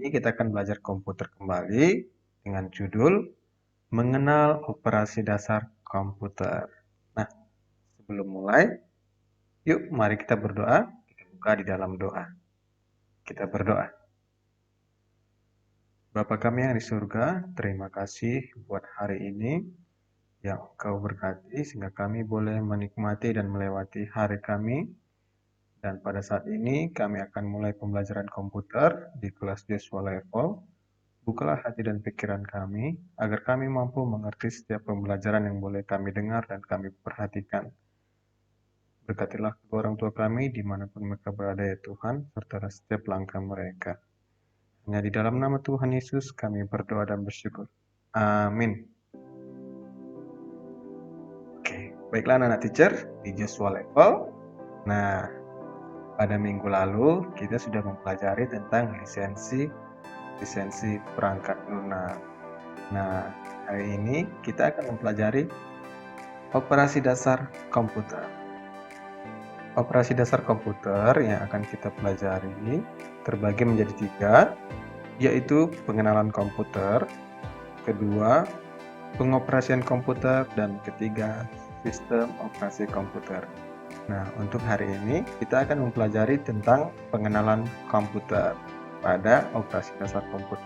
ini kita akan belajar komputer kembali dengan judul Mengenal Operasi Dasar Komputer. Nah, sebelum mulai, yuk mari kita berdoa. Kita buka di dalam doa. Kita berdoa. Bapa kami yang di surga, terima kasih buat hari ini yang Engkau berkati sehingga kami boleh menikmati dan melewati hari kami. Dan pada saat ini kami akan mulai pembelajaran komputer di kelas Joshua Level. Bukalah hati dan pikiran kami, agar kami mampu mengerti setiap pembelajaran yang boleh kami dengar dan kami perhatikan. Berkatilah kedua orang tua kami dimanapun mereka berada ya Tuhan, serta setiap langkah mereka. Hanya di dalam nama Tuhan Yesus kami berdoa dan bersyukur. Amin. Oke, baiklah anak-anak teacher di Joshua Level. Nah, pada minggu lalu kita sudah mempelajari tentang lisensi perangkat lunak. Nah, hari ini kita akan mempelajari operasi dasar komputer. Operasi dasar komputer yang akan kita pelajari terbagi menjadi 3, yaitu pengenalan komputer, kedua, pengoperasian komputer, dan ketiga, sistem operasi komputer. Nah, untuk hari ini kita akan mempelajari tentang pengenalan komputer pada operasi dasar komputer.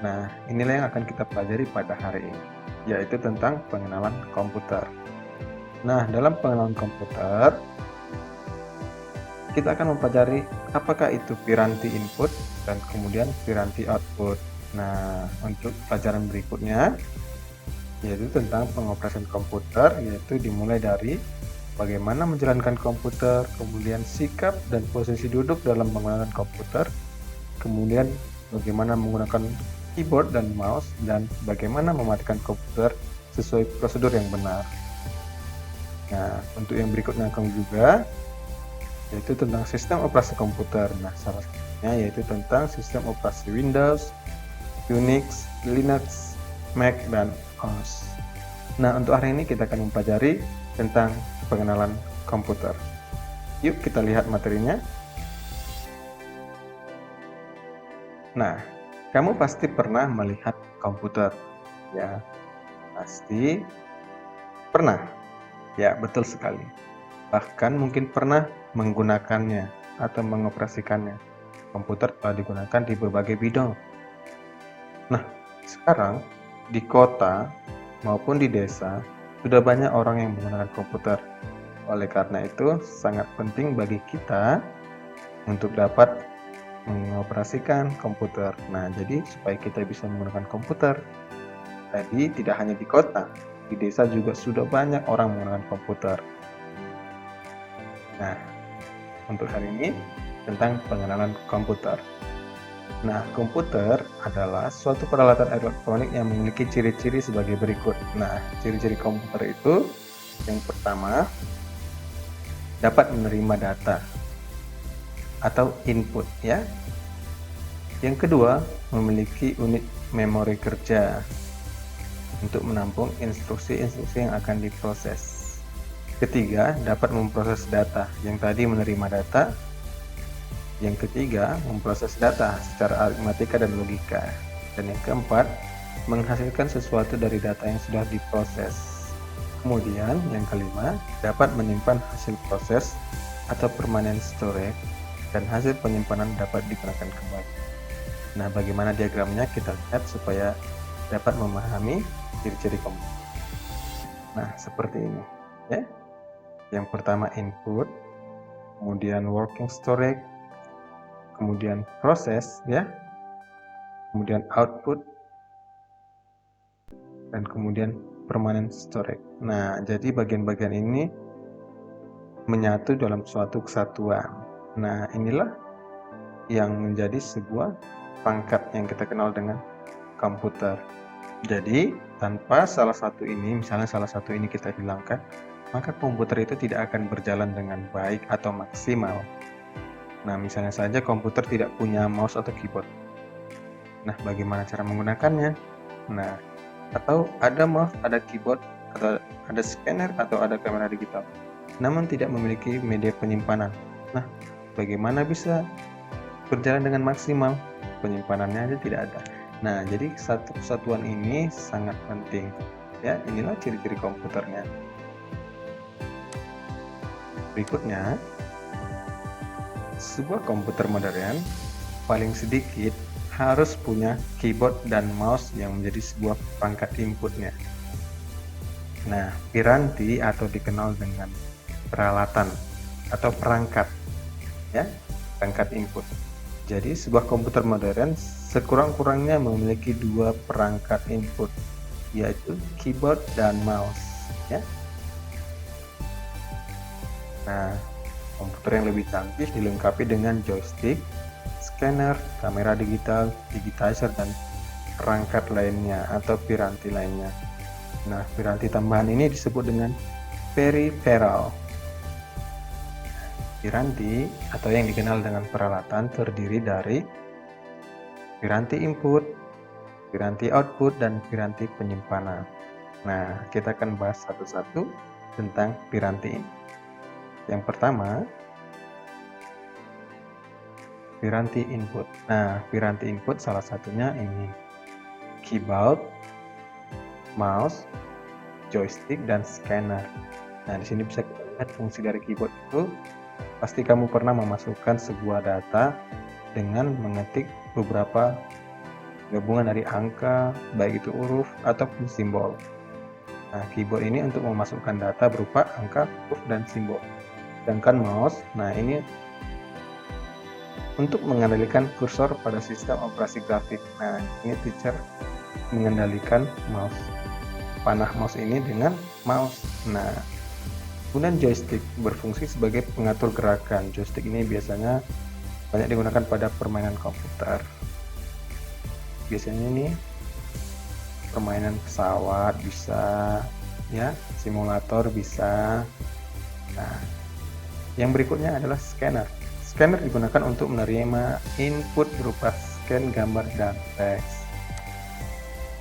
Nah, inilah yang akan kita pelajari pada hari ini, yaitu tentang pengenalan komputer. Nah, dalam pengenalan komputer, kita akan mempelajari apakah itu piranti input dan kemudian piranti output. Nah, untuk pelajaran berikutnya, yaitu tentang pengoperasian komputer, yaitu dimulai dari bagaimana menjalankan komputer, kemudian sikap dan posisi duduk dalam menggunakan komputer, kemudian bagaimana menggunakan keyboard dan mouse, dan bagaimana mematikan komputer sesuai prosedur yang benar. Nah, untuk yang berikutnya akan juga yaitu tentang sistem operasi komputer. Nah, salah satunya yaitu tentang sistem operasi Windows, Unix, Linux, Mac, dan OS. Nah, untuk hari ini kita akan mempelajari tentang pengenalan komputer. Yuk kita lihat materinya. Nah, kamu pasti pernah melihat komputer, ya? Pasti pernah. Ya, betul sekali. Bahkan mungkin pernah menggunakannya atau mengoperasikannya. Komputer telah digunakan di berbagai bidang. Nah, sekarang di kota maupun di desa sudah banyak orang yang menggunakan komputer. Oleh karena itu, sangat penting bagi kita untuk dapat mengoperasikan komputer. Nah, jadi supaya kita bisa menggunakan komputer, tadi tidak hanya di kota, di desa juga sudah banyak orang menggunakan komputer. Nah, untuk hari ini tentang pengenalan komputer. Nah, komputer adalah suatu peralatan elektronik yang memiliki ciri-ciri sebagai berikut. Nah, ciri-ciri komputer itu yang pertama, dapat menerima data atau input, ya. Yang kedua, memiliki unit memori kerja untuk menampung instruksi-instruksi yang akan diproses. Ketiga, dapat memproses data, yang tadi menerima data. Yang ketiga, memproses data secara aritmatika dan logika. Dan yang keempat, menghasilkan sesuatu dari data yang sudah diproses. Kemudian, yang kelima, dapat menyimpan hasil proses atau permanent storage, dan hasil penyimpanan dapat digunakan kembali. Nah, bagaimana diagramnya kita lihat supaya dapat memahami ciri-ciri komputer. Nah, seperti ini, ya. Yang pertama input, kemudian working storage, kemudian proses, ya, kemudian output, dan kemudian permanent storage. Nah, jadi bagian-bagian ini menyatu dalam suatu kesatuan. Nah, inilah yang menjadi sebuah pangkat yang kita kenal dengan komputer. Jadi, tanpa salah satu ini, misalnya salah satu ini kita hilangkan, maka komputer itu tidak akan berjalan dengan baik atau maksimal. Nah, misalnya saja komputer tidak punya mouse atau keyboard. Nah, bagaimana cara menggunakannya? Nah, atau ada mouse, ada keyboard, atau ada scanner, atau ada kamera digital, namun tidak memiliki media penyimpanan. Nah, bagaimana bisa berjalan dengan maksimal? penyimpanannya aja tidak ada. Nah, jadi satu kesatuan ini sangat penting. Ya, inilah ciri-ciri komputernya. Berikutnya, sebuah komputer modern paling sedikit harus punya keyboard dan mouse yang menjadi sebuah perangkat inputnya. Nah, piranti atau dikenal dengan peralatan atau perangkat, ya, perangkat input. Jadi sebuah komputer modern sekurang-kurangnya memiliki dua perangkat input, yaitu keyboard dan mouse, ya. Nah, komputer yang lebih canggih dilengkapi dengan joystick, scanner, kamera digital, digitizer, dan perangkat lainnya atau piranti lainnya. Nah, piranti tambahan ini disebut dengan peripheral. Piranti atau yang dikenal dengan peralatan terdiri dari piranti input, piranti output, dan piranti penyimpanan. Nah, kita akan bahas satu-satu tentang piranti ini. Yang pertama, piranti input. Nah, piranti input salah satunya ini keyboard, mouse, joystick, dan scanner. Nah, di sini bisa kita lihat fungsi dari keyboard itu. Pasti kamu pernah memasukkan sebuah data dengan mengetik beberapa gabungan dari angka, baik itu huruf ataupun simbol. Nah, keyboard ini untuk memasukkan data berupa angka, huruf, dan simbol. Sedangkan mouse, nah ini untuk mengendalikan kursor pada sistem operasi grafik. Nah, ini teacher mengendalikan mouse, panah mouse ini dengan mouse. Nah, kemudian joystick berfungsi sebagai pengatur gerakan. Joystick ini biasanya banyak digunakan pada permainan komputer. Biasanya ini permainan pesawat bisa, ya, simulator bisa. Nah, yang berikutnya adalah scanner. Scanner digunakan untuk menerima input berupa scan gambar dan teks.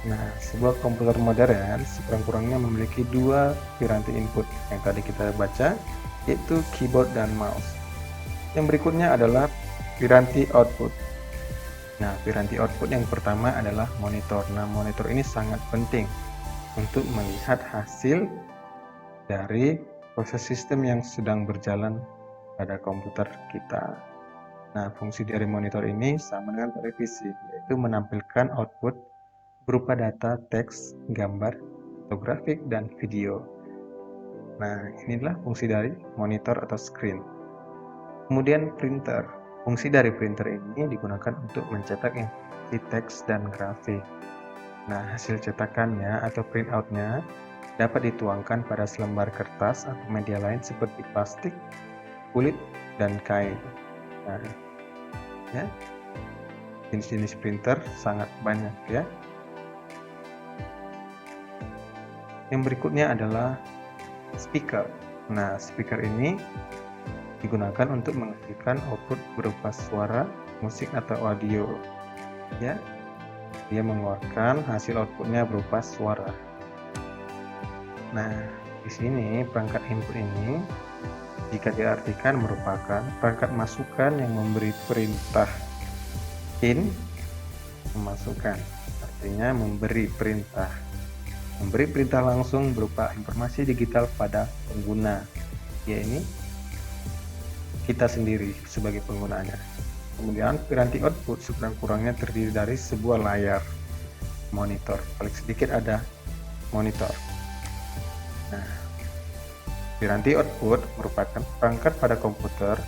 Nah, sebuah komputer modern sekurang-kurangnya memiliki dua piranti input yang tadi kita baca, yaitu keyboard dan mouse. Yang berikutnya adalah piranti output. Nah, piranti output yang pertama adalah monitor. Nah, monitor ini sangat penting untuk melihat hasil dari proses sistem yang sedang berjalan pada komputer kita. Nah, fungsi dari monitor ini sama dengan televisi, yaitu menampilkan output berupa data, teks, gambar, fotografik, dan video. Nah, inilah fungsi dari monitor atau screen. Kemudian printer. Fungsi dari printer ini digunakan untuk mencetak informasi teks dan grafik. Nah, hasil cetakannya atau printoutnya dapat dituangkan pada selembar kertas atau media lain seperti plastik, kulit, dan kain. Nah, ya, jenis-jenis printer sangat banyak, ya. Yang berikutnya adalah speaker. Nah, speaker ini digunakan untuk menghasilkan output berupa suara, musik, atau audio. Ya, dia mengeluarkan hasil outputnya berupa suara. Nah, di sini perangkat input ini jika diartikan merupakan perangkat masukan yang memberi perintah in, memasukkan, artinya memberi perintah. Memberi perintah langsung berupa informasi digital pada pengguna, yaitu kita sendiri sebagai penggunanya. Kemudian piranti output sekurang-kurangnya terdiri dari sebuah layar monitor. Paling sedikit ada monitor. Nah, piranti output merupakan perangkat pada komputer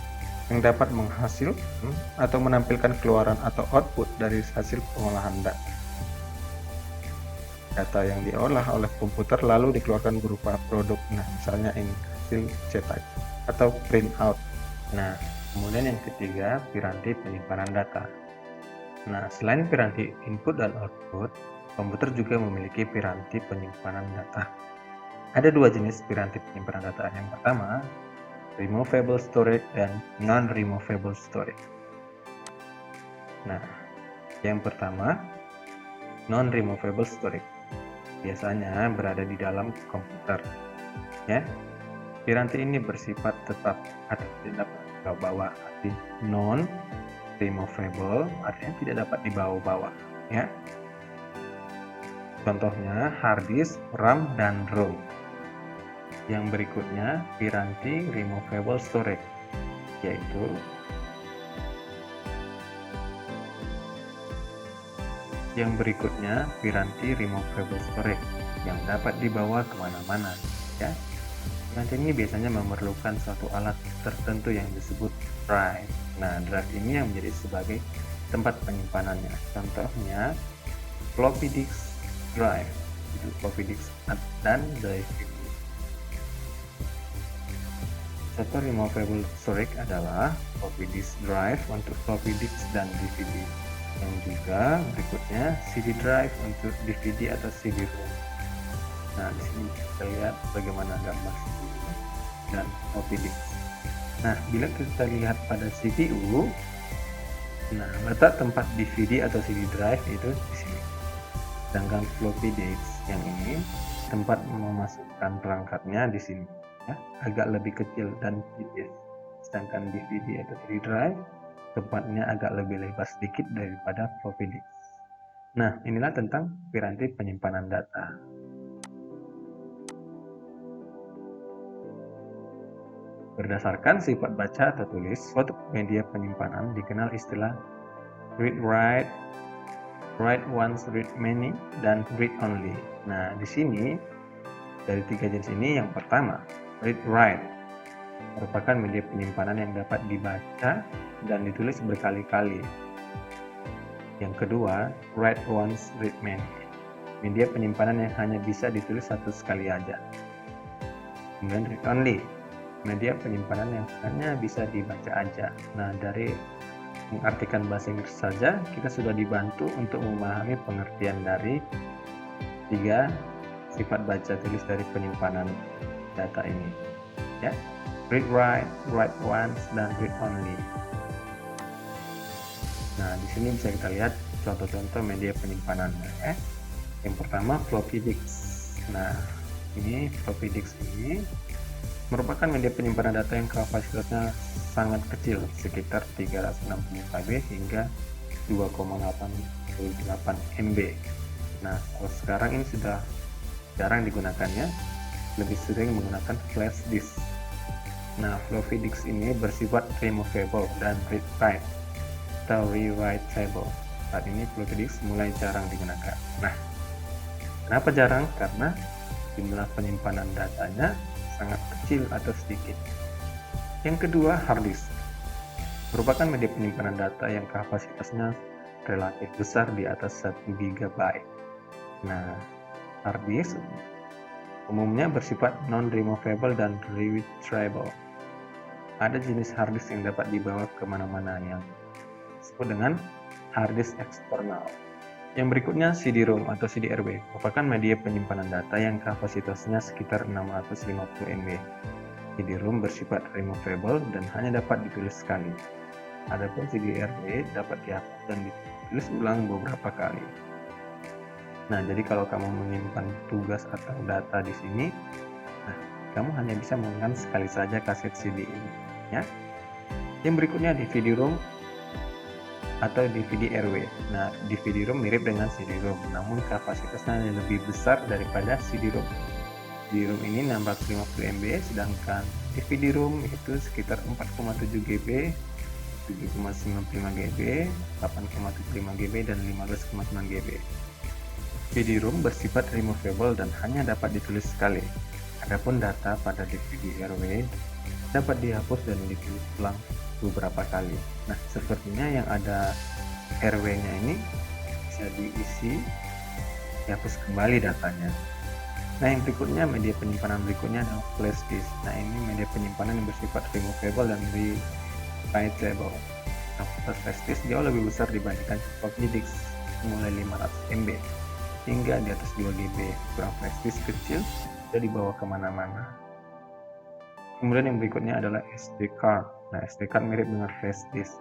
yang dapat menghasilkan atau menampilkan keluaran atau output dari hasil pengolahan data. Data yang diolah oleh komputer lalu dikeluarkan berupa produk. Nah, misalnya ini hasil cetak atau print out. Nah, kemudian yang ketiga, piranti penyimpanan data. Nah, selain piranti input dan output, komputer juga memiliki piranti penyimpanan data. Ada dua jenis piranti penyimpanan data. Yang pertama, removable storage dan non-removable storage. Nah, yang pertama, non-removable storage. Biasanya berada di dalam komputer. Ya, piranti ini bersifat tetap atau tidak dapat dibawa, arti non removable, artinya tidak dapat dibawa-bawa, ya. Contohnya hard disk, RAM, dan ROM. Yang berikutnya piranti removable storage, yaitu piranti removable storage yang dapat dibawa kemana-mana, ya. Piranti ini biasanya memerlukan suatu alat tertentu yang disebut drive. Nah, drive ini yang menjadi sebagai tempat penyimpanannya. Contohnya floppy disk drive, itu floppy disk dan DVD. Contoh removable storage adalah floppy disk drive untuk floppy disk dan DVD. Yang juga berikutnya CD drive untuk DVD atau CD-ROM. Nah, di sini kita lihat bagaimana gambar CD dan floppy disk. Nah, bila kita lihat pada CPU, nah letak tempat DVD atau CD drive itu di sini. Sedangkan floppy disk yang ini tempat memasukkan perangkatnya di sini, ya, agak lebih kecil dan tipis. Sedangkan DVD atau CD drive tempatnya agak lebih lebar sedikit daripada floppy disk. Nah, inilah tentang piranti penyimpanan data. Berdasarkan sifat baca atau tulis, suatu media penyimpanan dikenal istilah read-write, write once, read many, dan read only. Nah, di sini dari tiga jenis ini, yang pertama, read-write, merupakan media penyimpanan yang dapat dibaca dan ditulis berkali-kali. Yang kedua, write once, read many, media penyimpanan yang hanya bisa ditulis satu sekali aja. Kemudian read only, media penyimpanan yang hanya bisa dibaca aja. Nah, dari mengartikan bahasa Inggris saja kita sudah dibantu untuk memahami pengertian dari tiga sifat baca tulis dari penyimpanan data ini, ya. Read write, write once, dan read only. Nah, di sini bisa kita lihat contoh-contoh media penyimpanannya. Yang pertama floppy disk. Nah, ini floppy disk ini merupakan media penyimpanan data yang kapasitasnya sangat kecil, sekitar 360 KB hingga 2,88 MB. Nah, kalau sekarang ini sudah jarang digunakannya, lebih sering menggunakan flash disk. Nah, floppy disk ini bersifat removable dan read-write atau rewritable. Saat ini floppy disk mulai jarang digunakan. Nah, kenapa jarang? Karena jumlah penyimpanan datanya sangat kecil atau sedikit. Yang kedua, hard disk merupakan media penyimpanan data yang kapasitasnya relatif besar di atas 1 GB. Nah, hard disk umumnya bersifat non-removable dan retrievable. Ada jenis hard disk yang dapat dibawa kemana-mana yang disebut dengan hard disk eksternal. Yang berikutnya CD-ROM atau CD-RW merupakan media penyimpanan data yang kapasitasnya sekitar 650 MB. CD-ROM bersifat removable dan hanya dapat ditulis sekali. Adapun CD-RW dapat dihapus dan ditulis ulang beberapa kali. Nah, jadi kalau kamu menyimpan tugas atau data di sini, nah, kamu hanya bisa menggunakan sekali saja kaset CD ini, ya. Yang berikutnya DVD-ROM atau DVD-RW. Nah, DVD-ROM mirip dengan CD-ROM, namun kapasitasnya lebih besar daripada CD-ROM. CD-ROM ini 650 MB, sedangkan DVD-ROM itu sekitar 4,7 GB, 7,95 GB, 8,75 GB, dan 15,9 GB. CD-ROM bersifat removable dan hanya dapat ditulis sekali. Adapun data pada DVD-RW dapat dihapus dan ditulis ulang beberapa kali. Nah, sepertinya yang ada RW-nya ini bisa diisi, dihapus kembali datanya. Nah, yang berikutnya, media penyimpanan berikutnya adalah flash disk. Nah, ini media penyimpanan yang bersifat removable dan rewritable. Kapasitas flash disk jauh lebih besar dibandingkan floppy disk, mulai 500 MB hingga di atas 2 GB. Ukuran flash disk kecil bisa dibawa kemana-mana. Kemudian yang berikutnya adalah SD card. Nah, SD card mirip dengan flash disk,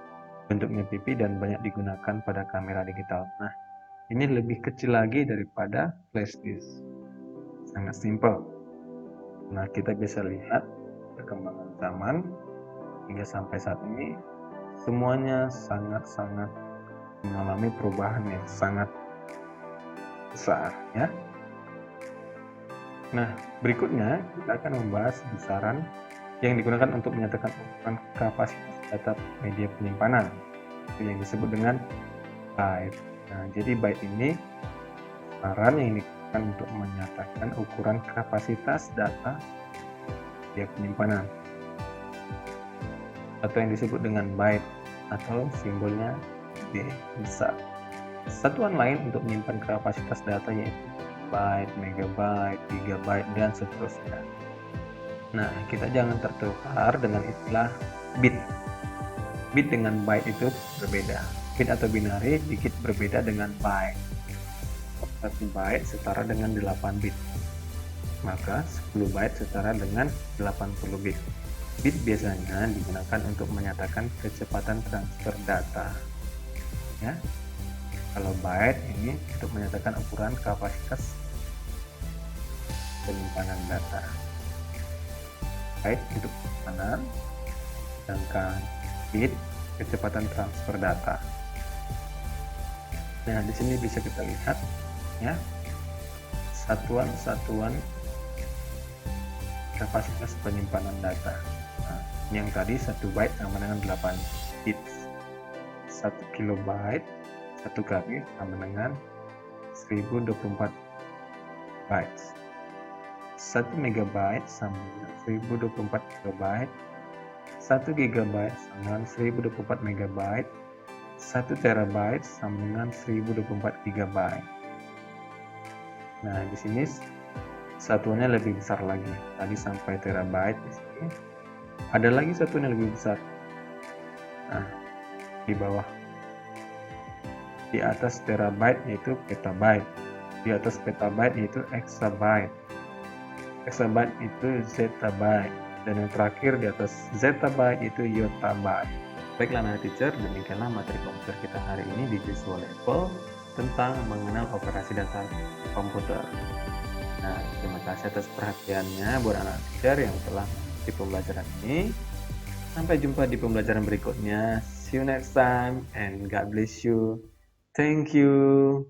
bentuknya pipi dan banyak digunakan pada kamera digital. Nah, ini lebih kecil lagi daripada flash disk, sangat simpel. Nah, kita bisa lihat perkembangan zaman hingga sampai saat ini semuanya sangat-sangat mengalami perubahan yang sangat besar ya. Nah, berikutnya kita akan membahas besaran yang digunakan untuk menyatakan ukuran kapasitas data media penyimpanan, yang disebut dengan byte. Nah, jadi byte ini besaran yang digunakan untuk menyatakan ukuran kapasitas data media penyimpanan, atau yang disebut dengan byte atau simbolnya B besar. Satuan lain untuk menyimpan kapasitas data yaitu byte, megabyte, gigabyte, dan seterusnya. Nah, kita jangan tertukar dengan istilah bit. Bit dengan byte itu berbeda. Bit atau binary dikit berbeda dengan byte. 1 byte setara dengan 8 bit. Maka 10 byte setara dengan 80 bit. Bit biasanya digunakan untuk menyatakan kecepatan transfer data. Ya. Kalau byte ini untuk menyatakan ukuran kapasitas penyimpanan data. Byte untuk penyimpanan, sedangkan bit kecepatan transfer data. Nah, di sini bisa kita lihat ya satuan-satuan kapasitas penyimpanan data. Nah, yang tadi 1 byte sama dengan 8 bits. 1 kilobyte 1 kali sama dengan 1024 bytes. 1 megabyte sama dengan 1024 kilobyte. 1 gigabyte sama dengan 1024 megabyte. 1 terabyte sama dengan 1024 gigabyte. Nah, di sini satuannya lebih besar lagi. Tadi sampai terabyte di sini. Ada lagi satuan yang lebih besar. Nah, di bawah. Di atas terabyte yaitu petabyte. Di atas petabyte yaitu exabyte. Exabyte itu zettabyte. Dan yang terakhir di atas zettabyte itu yottabyte. Baiklah anak teacher, demikianlah materi komputer kita hari ini di Visual Level tentang mengenal operasi data komputer. Nah, terima kasih atas perhatiannya buat anak teacher yang telah mengikuti pembelajaran ini. Sampai jumpa di pembelajaran berikutnya. See you next time and God bless you. Thank you.